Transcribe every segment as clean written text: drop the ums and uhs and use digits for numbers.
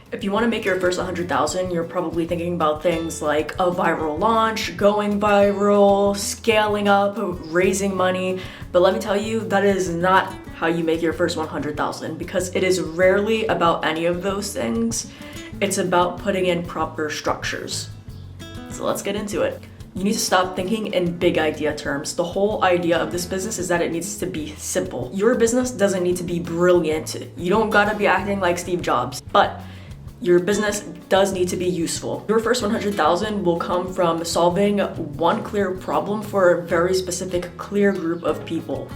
If you want to make your first 100,000, you're probably thinking about things like a viral launch, going viral, scaling up, raising money. But let me tell you, that is not how you make your first 100,000, because it is rarely about any of those things. It's about putting in proper structures. So let's get into it. You need to stop thinking in big idea terms. The whole idea of this business is that it needs to be simple. Your business doesn't need to be brilliant. You don't gotta be acting like Steve Jobs, but your business does need to be useful. Your first 100,000 will come from solving one clear problem for a very specific, clear group of people.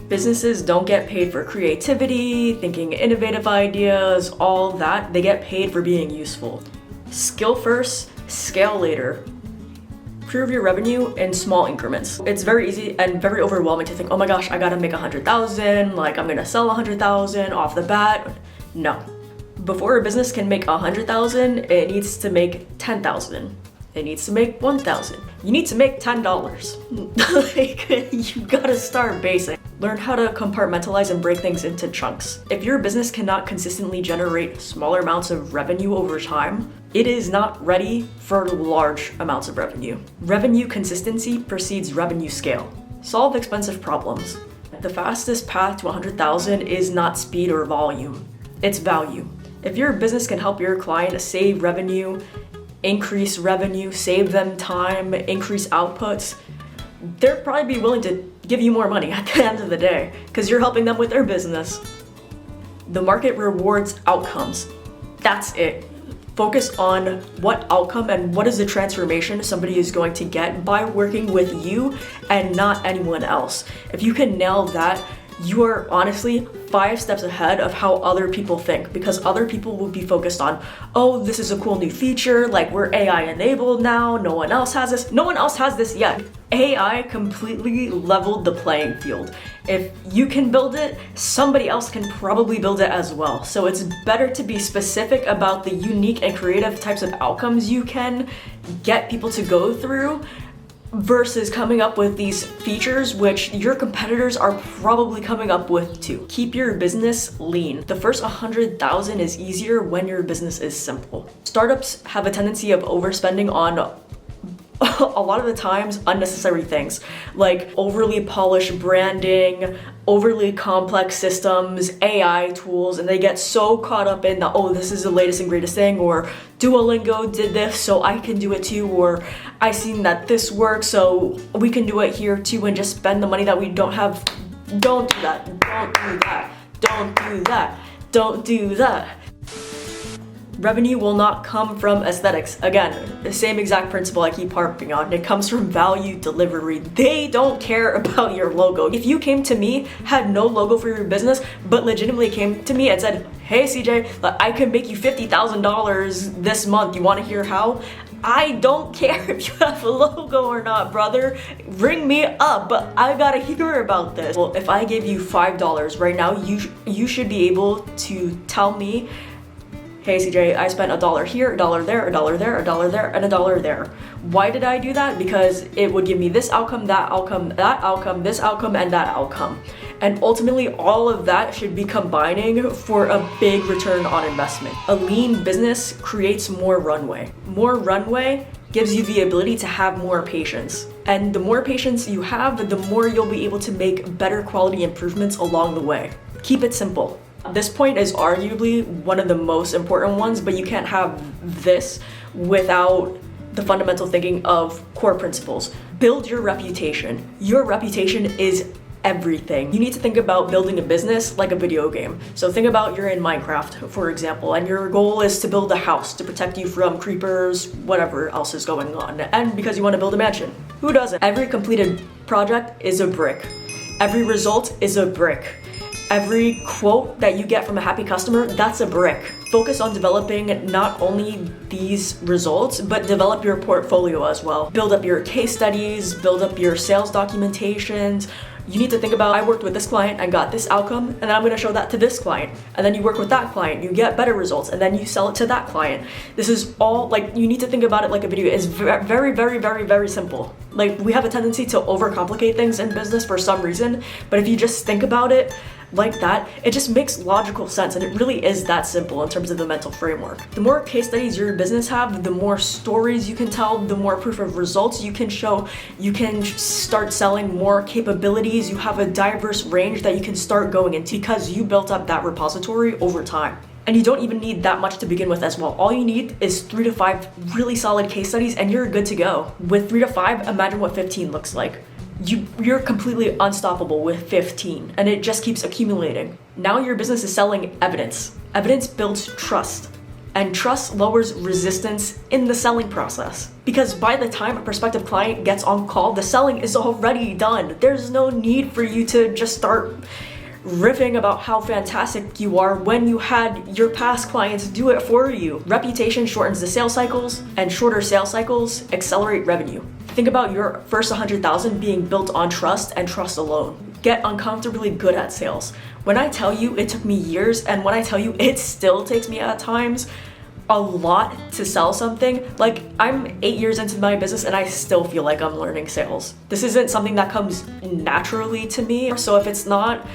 Businesses don't get paid for creativity, thinking innovative ideas, all that. They get paid for being useful. Skill first, scale later. Prove your revenue in small increments. It's very easy and very overwhelming to think, oh my gosh, I gotta make 100,000, like I'm gonna sell 100,000 off the bat. No. Before a business can make 100,000, it needs to make 10,000. It needs to make 1,000. You need to make $10. Like, you gotta start basic. Learn how to compartmentalize and break things into chunks. If your business cannot consistently generate smaller amounts of revenue over time, it is not ready for large amounts of revenue. Revenue consistency precedes revenue scale. Solve expensive problems. The fastest path to 100,000 is not speed or volume, it's value. If your business can help your client save revenue, increase revenue, save them time, increase outputs, they'll probably be willing to give you more money at the end of the day because you're helping them with their business. The market rewards outcomes. That's it. Focus on what outcome and what is the transformation somebody is going to get by working with you and not anyone else. If you can nail that, you are honestly 5 steps ahead of how other people think, because other people will be focused on, oh, this is a cool new feature, like we're AI enabled now, no one else has this. No one else has this yet. AI completely leveled the playing field. If you can build it, somebody else can probably build it as well. So it's better to be specific about the unique and creative types of outcomes you can get people to go through, versus coming up with these features which your competitors are probably coming up with too. Keep your business lean. The first 100,000 is easier when your business is simple. Startups have a tendency of overspending on a lot of the times unnecessary things, like overly polished branding, overly complex systems, AI tools, and they get so caught up in the, oh, this is the latest and greatest thing, or Duolingo did this so I can do it too, or I seen that this works so we can do it here too, and just spend the money that we don't have. Don't do that. Don't do that. Don't do that. Don't do that. Revenue will not come from aesthetics. Again, the same exact principle I keep harping on. It comes from value delivery. They don't care about your logo. If you came to me, had no logo for your business, but legitimately came to me and said, hey CJ, I can make you $50,000 this month. You wanna hear how? I don't care if you have a logo or not, brother. Ring me up, but I gotta hear about this. Well, if I gave you $5 right now, you should be able to tell me, hey CJ, I spent $1 here, $1 there, $1 there, $1 there, and $1 there. Why did I do that? Because it would give me this outcome, that outcome, that outcome, this outcome, and that outcome. And ultimately, all of that should be combining for a big return on investment. A lean business creates more runway. More runway gives you the ability to have more patience. And the more patience you have, the more you'll be able to make better quality improvements along the way. Keep it simple. This point is arguably one of the most important ones, but you can't have this without the fundamental thinking of core principles. Build your reputation. Your reputation is everything. You need to think about building a business like a video game. So think about you're in Minecraft, for example, and your goal is to build a house to protect you from creepers, whatever else is going on, and because you want to build a mansion. Who doesn't? Every completed project is a brick. Every result is a brick. Every quote that you get from a happy customer, that's a brick. Focus on developing not only these results, but develop your portfolio as well. Build up your case studies, build up your sales documentations. You need to think about, I worked with this client and got this outcome, and then I'm gonna show that to this client. And then you work with that client, you get better results, and then you sell it to that client. This is all, like, you need to think about it like a video. It's very, very, very, very simple. Like, we have a tendency to overcomplicate things in business for some reason, but if you just think about it, like that, it just makes logical sense, and it really is that simple in terms of the mental framework. The more case studies your business have, the more stories you can tell, the more proof of results you can show, you can start selling more capabilities, you have a diverse range that you can start going into because you built up that repository over time. And you don't even need that much to begin with as well. All you need is 3 to 5 really solid case studies and you're good to go. With 3 to 5, imagine what 15 looks like. You're completely unstoppable with 15 and it just keeps accumulating. Now your business is selling evidence. Evidence builds trust. And trust lowers resistance in the selling process. Because by the time a prospective client gets on call, the selling is already done. There's no need for you to just start riffing about how fantastic you are when you had your past clients do it for you. Reputation shortens the sales cycles, and shorter sales cycles accelerate revenue. Think about your first 100,000 being built on trust and trust alone. Get uncomfortably good at sales. When I tell you it took me years, and when I tell you it still takes me at times a lot to sell something, like I'm 8 years into my business and I still feel like I'm learning sales. This isn't something that comes naturally to me, so if it's not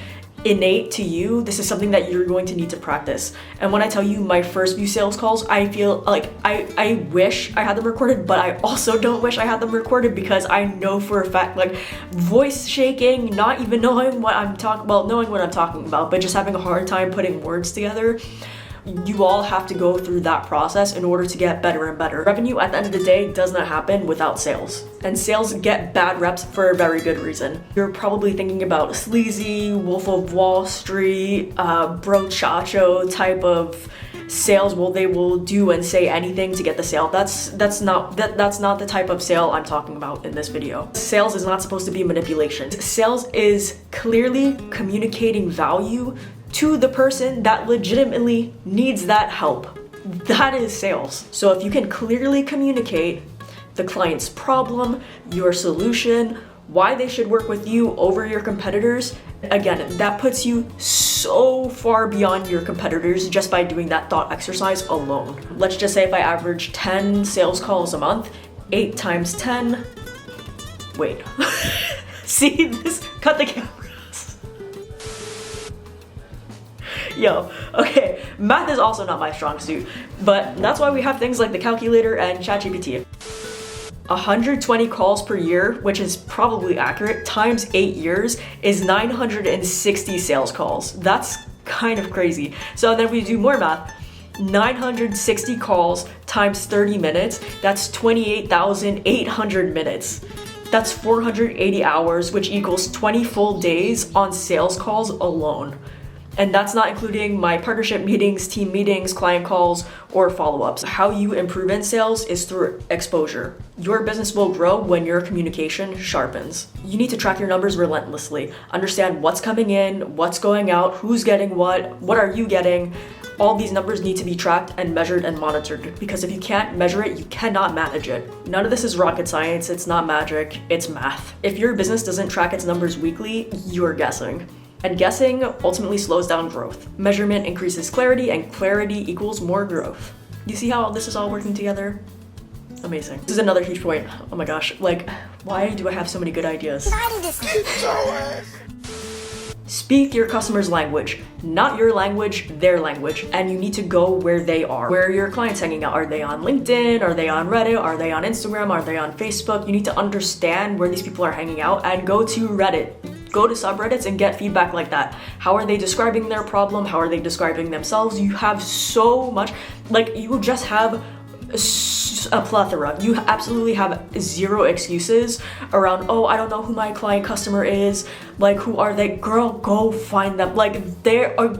innate to you, this is something that you're going to need to practice. And when I tell you my first few sales calls, I feel like I wish I had them recorded, but I also don't wish I had them recorded because I know for a fact, like voice shaking, not even knowing what I'm talking about, but just having a hard time putting words together. You all have to go through that process in order to get better and better. Revenue at the end of the day does not happen without sales. And sales get bad reps for a very good reason. You're probably thinking about sleazy, Wolf of Wall Street, brochacho type of sales. Well, they will do and say anything to get the sale. That's not the type of sale I'm talking about in this video. Sales is not supposed to be manipulation. Sales is clearly communicating value to the person that legitimately needs that help. That is sales. So if you can clearly communicate the client's problem, your solution, why they should work with you over your competitors, again, that puts you so far beyond your competitors just by doing that thought exercise alone. Let's just say if I average 10 sales calls a month, 8 times 10, wait, see this, cut the camera. Yo, okay, math is also not my strong suit, but that's why we have things like the calculator and ChatGPT. 120 calls per year, which is probably accurate, times 8 years is 960 sales calls. That's kind of crazy. So then we do more math. 960 calls times 30 minutes, that's 28,800 minutes. That's 480 hours, which equals 20 full days on sales calls alone. And that's not including my partnership meetings, team meetings, client calls, or follow-ups. How you improve in sales is through exposure. Your business will grow when your communication sharpens. You need to track your numbers relentlessly. Understand what's coming in, what's going out, who's getting what are you getting. All these numbers need to be tracked and measured and monitored, because if you can't measure it, you cannot manage it. None of this is rocket science, it's not magic, it's math. If your business doesn't track its numbers weekly, you're guessing. And guessing ultimately slows down growth. Measurement increases clarity, and clarity equals more growth. You see how this is all working together? Amazing. This is another huge point. Oh my gosh, like, why do I have so many good ideas? Speak your customer's language, not your language, their language, and you need to go where they are. Where are your clients hanging out? Are they on LinkedIn? Are they on Reddit? Are they on Instagram? Are they on Facebook? You need to understand where these people are hanging out and go to Reddit. Go to subreddits and get feedback like that. How are they describing their problem? How are they describing themselves? You have so much, like you just have a plethora. You absolutely have zero excuses around, oh, I don't know who my client customer is. Like, who are they? Girl, go find them. Like,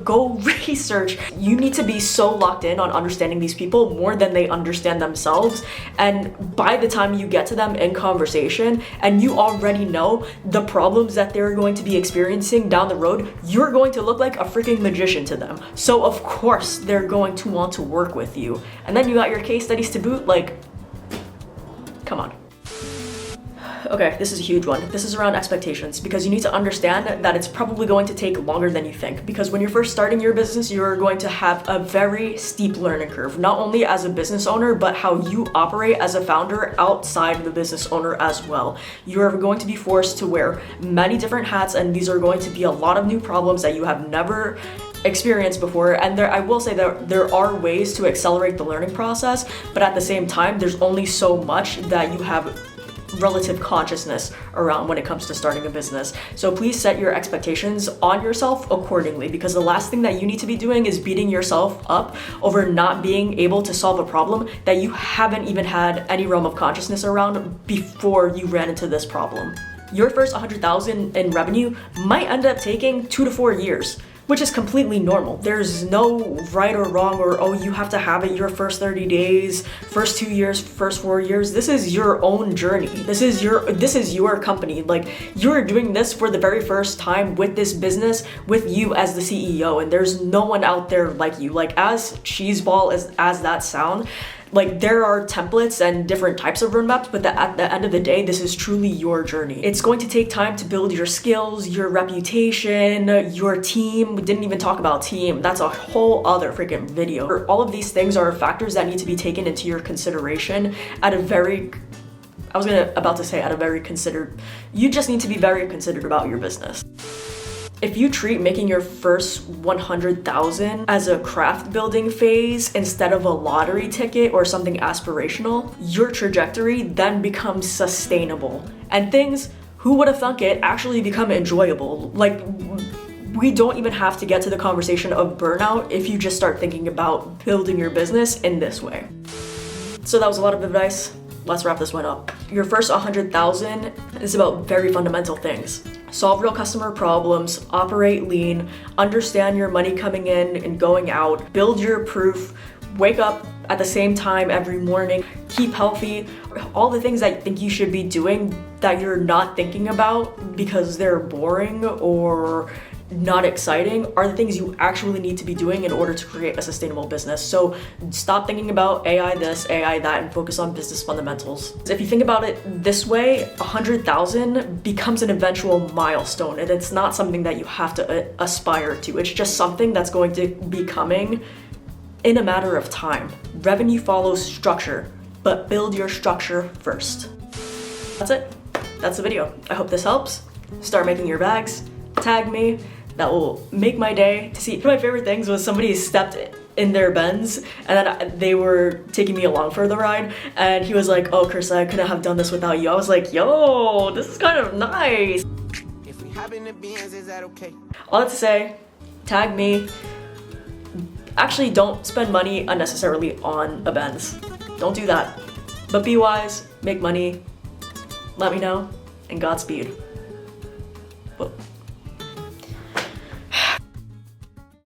go research. You need to be so locked in on understanding these people more than they understand themselves. And by the time you get to them in conversation and you already know the problems that they're going to be experiencing down the road, you're going to look like a freaking magician to them. So of course they're going to want to work with you. And then you got your case studies to boot. Like, come on. Okay, this is a huge one. This is around expectations, because you need to understand that it's probably going to take longer than you think. Because when you're first starting your business, you're going to have a very steep learning curve, not only as a business owner, but how you operate as a founder outside the business owner as well. You're going to be forced to wear many different hats, and these are going to be a lot of new problems that you have never experienced before. And I will say that there are ways to accelerate the learning process, but at the same time, there's only so much that you have relative consciousness around when it comes to starting a business. So please set your expectations on yourself accordingly, because the last thing that you need to be doing is beating yourself up over not being able to solve a problem that you haven't even had any realm of consciousness around before you ran into this problem. Your first 100,000 in revenue might end up taking 2 to 4 years, which is completely normal. There's no right or wrong, or oh, you have to have it your first 30 days, first 2 years, first 4 years. This is your own journey. This is your company. Like, you're doing this for the very first time with this business, with you as the CEO, and there's no one out there like you. Like, as cheeseball as that sound, like, there are templates and different types of roadmaps, but at the end of the day, this is truly your journey. It's going to take time to build your skills, your reputation, your team. We didn't even talk about team. That's a whole other freaking video. All of these things are factors that need to be taken into your consideration at a very, you just need to be very considerate about your business. If you treat making your first 100,000 as a craft building phase instead of a lottery ticket or something aspirational, your trajectory then becomes sustainable. And things, who would have thunk it, actually become enjoyable. Like, we don't even have to get to the conversation of burnout if you just start thinking about building your business in this way. So that was a lot of advice. Let's wrap this one up. Your first 100,000 is about very fundamental things. Solve real customer problems, operate lean, understand your money coming in and going out, build your proof, wake up at the same time every morning, keep healthy. All the things I think you should be doing that you're not thinking about because they're boring or not exciting are the things you actually need to be doing in order to create a sustainable business. So stop thinking about AI this, AI that, and focus on business fundamentals. If you think about it this way, 100,000 becomes an eventual milestone, and it's not something that you have to aspire to. It's just something that's going to be coming in a matter of time. Revenue follows structure, but build your structure first. That's it. That's the video. I hope this helps. Start making your bags. Tag me. That will make my day to see. One of my favorite things was somebody stepped in their Benz and then they were taking me along for the ride, and he was like, "Oh, Chris, I couldn't have done this without you." I was like, yo, this is kind of nice. If we have in the Benz, is that okay? All that to say, tag me. Actually, don't spend money unnecessarily on a Benz. Don't do that. But be wise, make money. Let me know, and Godspeed.